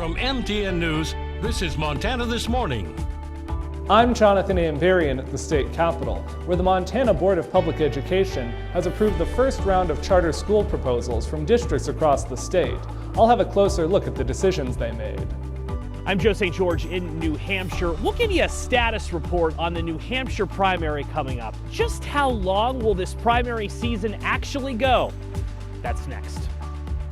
From MTN News, this is Montana This Morning. I'm Jonathan Ambarian at the state capitol, where the Montana Board of Public Education has approved the first round of charter school proposals from districts across the state. I'll have a closer look at the decisions they made. I'm Joe St. George in New Hampshire. We'll give you a status report on the New Hampshire primary coming up. Just how long will this primary season actually go? That's next.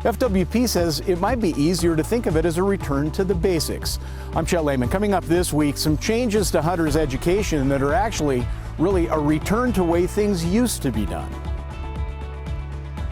FWP says it might be easier to think of it as a return to the basics. I'm Chet Lehman. Coming up this week, some changes to Hunter's education that are actually really a return to the way things used to be done.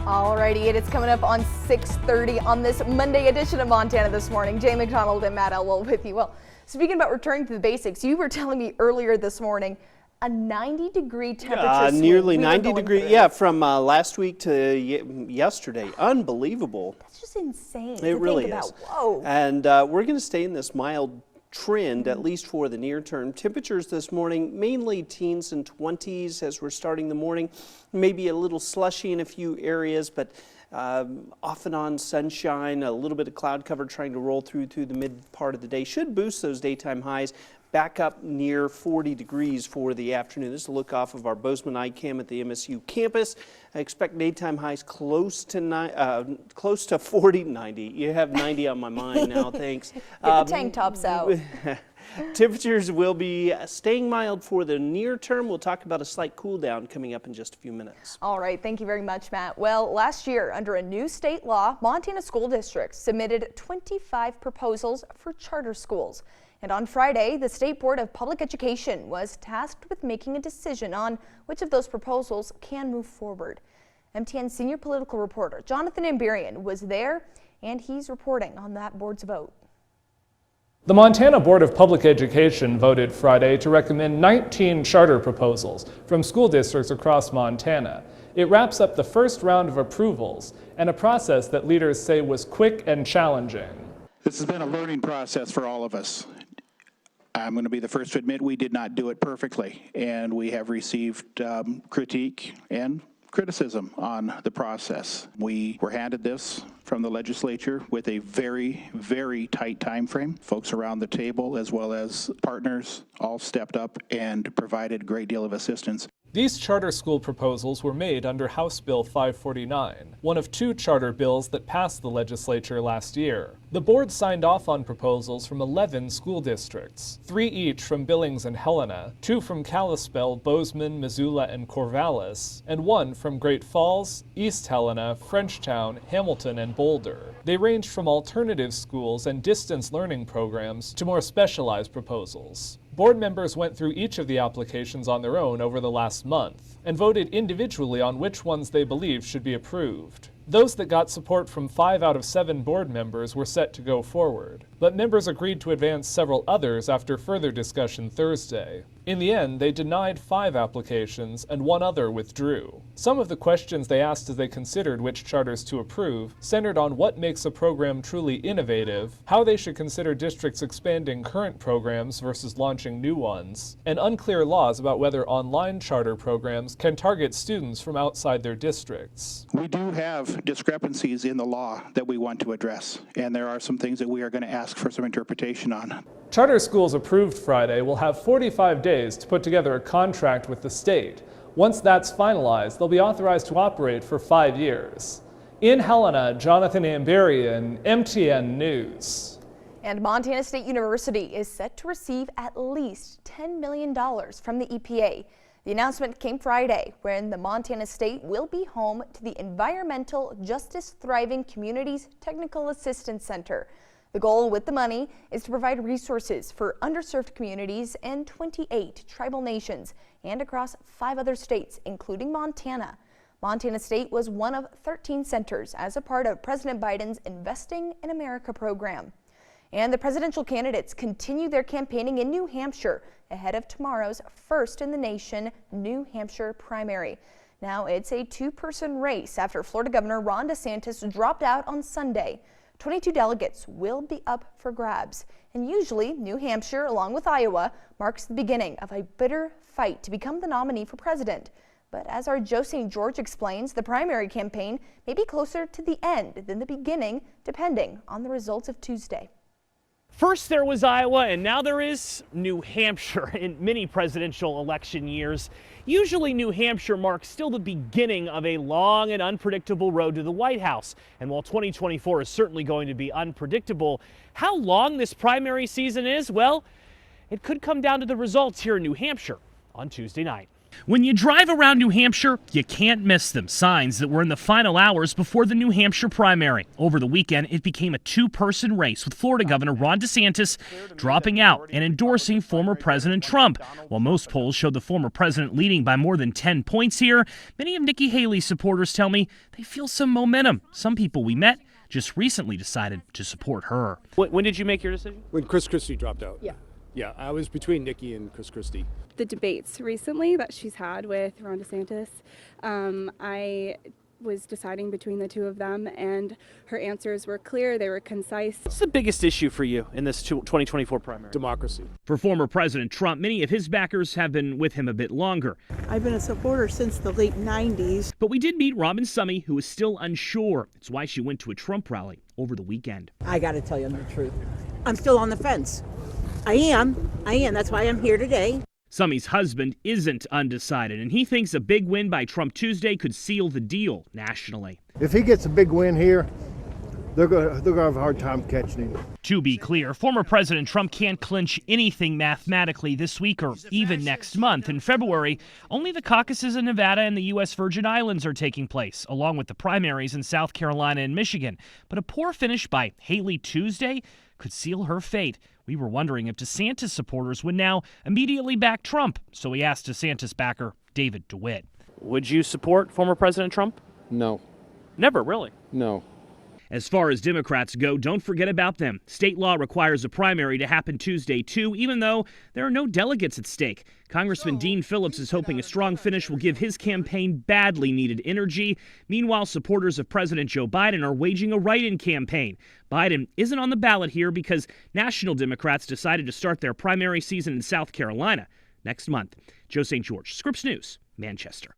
Alrighty, it's coming up on 6:30 on this Monday edition of Montana This Morning. Jay McDonald and Matt Elwell with you. Well, speaking about returning to the basics, you were telling me earlier this morning a 90-degree temperature. Nearly 90 degrees. Yeah, from last week to yesterday. Unbelievable. That's just insane. It really think is. about. Whoa. And we're going to stay in this mild trend, at least for the near term. Temperatures this morning, mainly teens and 20s as we're starting the morning. Maybe a little slushy in a few areas, but off and on sunshine, a little bit of cloud cover trying to roll through the mid part of the day. Should boost those daytime highs back up near 40 degrees for the afternoon. This is a look off of our Bozeman iCam at the MSU campus. I expect daytime highs close to 40, 90. You have 90 on my mind now, thanks. Get the tank tops out. Temperatures will be staying mild for the near term. We'll talk about a slight cool down coming up in just a few minutes. All right, thank you very much, Matt. Well, last year, under a new state law, Montana school districts submitted 25 proposals for charter schools. And on Friday, the State Board of Public Education was tasked with making a decision on which of those proposals can move forward. MTN senior political reporter Jonathan Ambarian was there, and he's reporting on that board's vote. The Montana Board of Public Education voted Friday to recommend 19 charter proposals from school districts across Montana. It wraps up the first round of approvals and a process that leaders say was quick and challenging. This has been a learning process for all of us. I'm going to be the first to admit we did not do it perfectly, and we have received critique and criticism on the process. We were handed this from the legislature with a very, very tight time frame. Folks around the table as well as partners all stepped up and provided a great deal of assistance. These charter school proposals were made under House Bill 549, one of two charter bills that passed the legislature last year. The board signed off on proposals from 11 school districts, 3 each from Billings and Helena, 2 from Kalispell, Bozeman, Missoula, and Corvallis, and 1 from Great Falls, East Helena, Frenchtown, Hamilton, and Boulder. They ranged from alternative schools and distance learning programs to more specialized proposals. Board members went through each of the applications on their own over the last month and voted individually on which ones they believed should be approved. Those that got support from 5 out of 7 board members were set to go forward, but members agreed to advance several others after further discussion Thursday. In the end, they denied 5 applications and 1 other withdrew. Some of the questions they asked as they considered which charters to approve centered on what makes a program truly innovative, how they should consider districts expanding current programs versus launching new ones, and unclear laws about whether online charter programs can target students from outside their districts. We do have discrepancies in the law that we want to address, and there are some things that we are going to ask for some interpretation on. Charter schools approved Friday will have 45 days to put together a contract with the state. Once that's finalized, they'll be authorized to operate for 5 years. In Helena, Jonathan Ambarian, MTN News. And Montana State University is set to receive at least $10 million from the EPA. The announcement came Friday, when the Montana State will be home to the Environmental Justice Thriving Communities Technical Assistance Center. The goal with the money is to provide resources for underserved communities in 28 tribal nations and across 5 other states, including Montana. Montana State was one of 13 centers as a part of President Biden's Investing in America program. And the presidential candidates continue their campaigning in New Hampshire ahead of tomorrow's first in the nation New Hampshire primary. Now it's a 2-person race after Florida Governor Ron DeSantis dropped out on Sunday. 22 delegates will be up for grabs. And usually New Hampshire, along with Iowa, marks the beginning of a bitter fight to become the nominee for president. But as our Joe St. George explains, the primary campaign may be closer to the end than the beginning, depending on the results of Tuesday. First there was Iowa, and now there is New Hampshire. In many presidential election years, usually New Hampshire marks still the beginning of a long and unpredictable road to the White House. And while 2024 is certainly going to be unpredictable, how long this primary season is, well, it could come down to the results here in New Hampshire on Tuesday night. When you drive around New Hampshire, you can't miss them. Signs that were in the final hours before the New Hampshire primary. Over the weekend, it became a two-person race, with Florida Governor Ron DeSantis dropping out and endorsing former President Trump. While most polls showed the former president leading by more than 10 points here, many of Nikki Haley's supporters tell me they feel some momentum. Some people we met just recently decided to support her. When did you make your decision? When Chris Christie dropped out. Yeah. Yeah, I was between Nikki and Chris Christie. The debates recently that she's had with Ron DeSantis, I was deciding between the two of them, and her answers were clear, they were concise. What's the biggest issue for you in this 2024 primary? Democracy. For former President Trump, many of his backers have been with him a bit longer. I've been a supporter since the late 90s. But we did meet Robin Summey, who is still unsure. It's why she went to a Trump rally over the weekend. I got to tell you the truth. I'm still on the fence. I am. That's why I'm here today. Summey's husband isn't undecided, and he thinks a big win by Trump Tuesday could seal the deal nationally. If he gets a big win here, they're going to have a hard time catching him. To be clear, former President Trump can't clinch anything mathematically this week or even next month. In February, only the caucuses in Nevada and the U.S. Virgin Islands are taking place, along with the primaries in South Carolina and Michigan. But a poor finish by Haley Tuesday could seal her fate. We were wondering if DeSantis supporters would now immediately back Trump, so we asked DeSantis backer David DeWitt. Would you support former President Trump? No. Never, really? No. As far as Democrats go, don't forget about them. State law requires a primary to happen Tuesday, too, even though there are no delegates at stake. Congressman Dean Phillips is hoping a strong finish will give his campaign badly needed energy. Meanwhile, supporters of President Joe Biden are waging a write-in campaign. Biden isn't on the ballot here because national Democrats decided to start their primary season in South Carolina next month. Joe St. George, Scripps News, Manchester.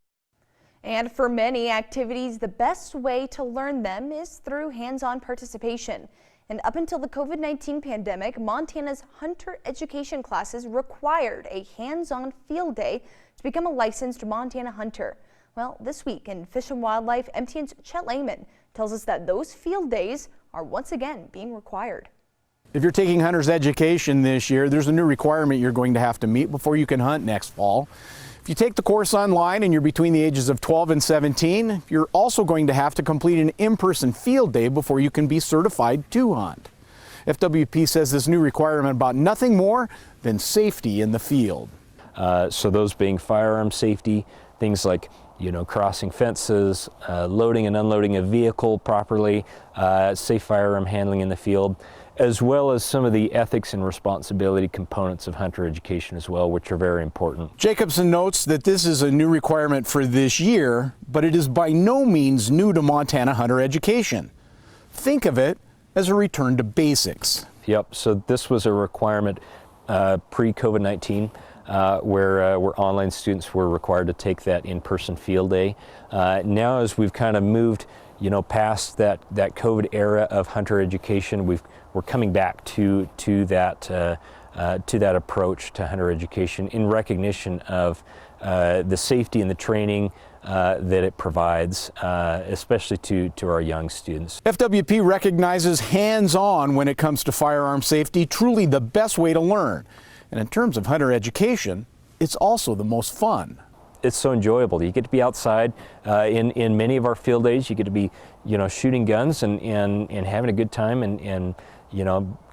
And for many activities, the best way to learn them is through hands-on participation. And up until the COVID-19 pandemic, Montana's hunter education classes required a hands-on field day to become a licensed Montana hunter. Well, this week in Fish and Wildlife, MTN's Chet Lehman tells us that those field days are once again being required. If you're taking hunter's education this year, there's a new requirement you're going to have to meet before you can hunt next fall. If you take the course online and you're between the ages of 12 and 17, you're also going to have to complete an in-person field day before you can be certified to hunt. FWP says this new requirement about nothing more than safety in the field. So those being firearm safety, things like crossing fences, loading and unloading a vehicle properly, safe firearm handling in the field, as well as some of the ethics and responsibility components of hunter education as well, which are very important. Jacobson notes that this is a new requirement for this year, but it is by no means new to Montana hunter education. Think of it as a return to basics. Yep, so this was a requirement pre-COVID-19 where online students were required to take that in-person field day. Now as we've kind of moved past that COVID era of hunter education, we're coming back to that approach to hunter education in recognition of the safety and the training that it provides, especially to our young students. FWP recognizes hands-on when it comes to firearm safety, truly the best way to learn. And in terms of hunter education, it's also the most fun. It's so enjoyable. You get to be outside. In many of our field days, you get to be, shooting guns and having a good time and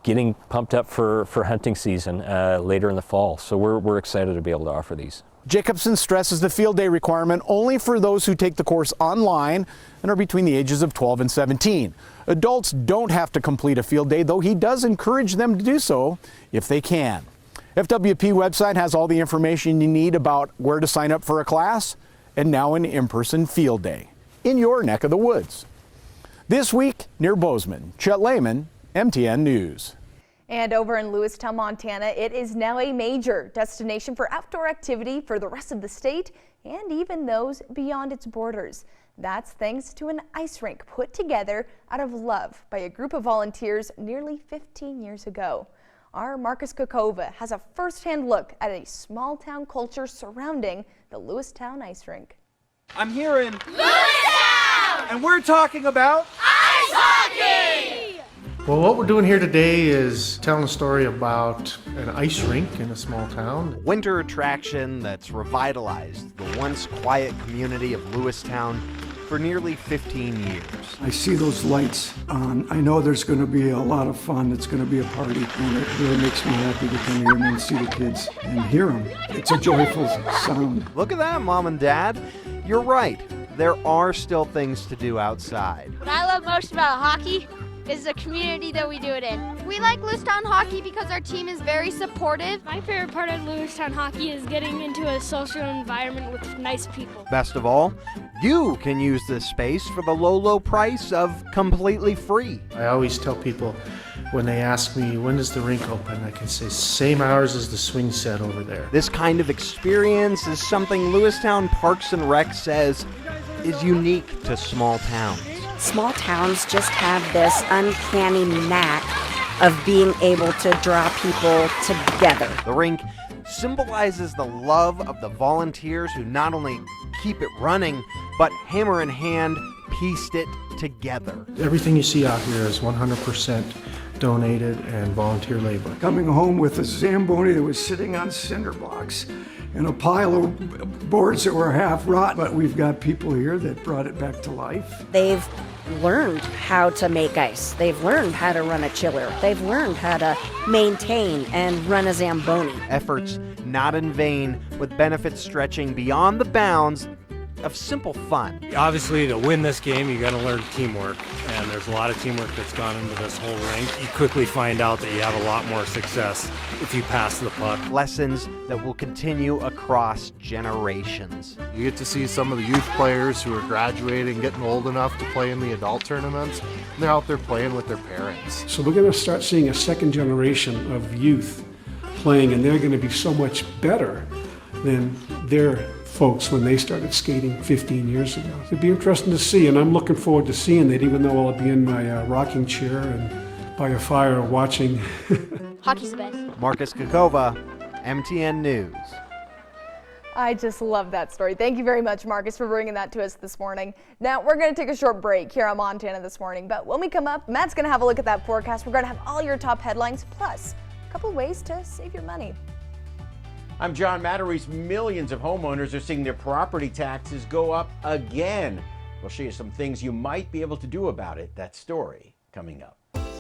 getting pumped up for hunting season later in the fall. So we're excited to be able to offer these. Jacobson stresses the field day requirement only for those who take the course online and are between the ages of 12 and 17. Adults don't have to complete a field day, though he does encourage them to do so if they can. FWP website has all the information you need about where to sign up for a class and now an in-person field day in your neck of the woods. This week near Bozeman, Chet Lehman, MTN News. And over in Lewistown, Montana, it is now a major destination for outdoor activity for the rest of the state and even those beyond its borders. That's thanks to an ice rink put together out of love by a group of volunteers nearly 15 years ago. Our Marcus Kokova has a first-hand look at a small-town culture surrounding the Lewistown ice rink. I'm here in Lewistown! And we're talking about ice hockey! Well, what we're doing here today is telling a story about an ice rink in a small town. Winter attraction that's revitalized the once quiet community of Lewistown for nearly 15 years. I see those lights on. I know there's going to be a lot of fun. It's going to be a party, and it really makes me happy to come here and see the kids and hear them. It's a joyful sound. Look at that, Mom and Dad. You're right. There are still things to do outside. What I love most about hockey is the community that we do it in. We like Lewistown hockey because our team is very supportive. My favorite part of Lewistown hockey is getting into a social environment with nice people. Best of all, you can use this space for the low price of completely free. I always tell people when they ask me, when does the rink open? I can say, same hours as the swing set over there. This kind of experience is something Lewistown Parks and Rec says is unique to small towns. Small towns just have this uncanny knack of being able to draw people together. The rink symbolizes the love of the volunteers who not only keep it running, but hammer in hand pieced it together. Everything you see out here is 100% donated and volunteer labor. Coming home with a Zamboni that was sitting on cinder blocks and a pile of boards that were half rotten, but we've got people here that brought it back to life. They've learned how to make ice. They've learned how to run a chiller. They've learned how to maintain and run a Zamboni. Efforts not in vain, with benefits stretching beyond the bounds of simple fun. Obviously, to win this game, you got to learn teamwork, and there's a lot of teamwork that's gone into this whole rink. You quickly find out that you have a lot more success if you pass the puck. Lessons that will continue across generations. You get to see some of the youth players who are graduating, getting old enough to play in the adult tournaments, and they're out there playing with their parents. So we're going to start seeing a second generation of youth playing, and they're going to be so much better than their folks when they started skating 15 years ago. It'd be interesting to see, and I'm looking forward to seeing that, even though I'll be in my rocking chair and by a fire watching. Hockey's the best. Marcus Kokova, MTN News. I just love that story. Thank you very much, Marcus, for bringing that to us this morning. Now, we're going to take a short break here on Montana This Morning, but when we come up, Matt's going to have a look at that forecast. We're going to have all your top headlines, plus a couple ways to save your money. I'm John Matteries. Millions of homeowners are seeing their property taxes go up again. We'll show you some things you might be able to do about it. That story coming up.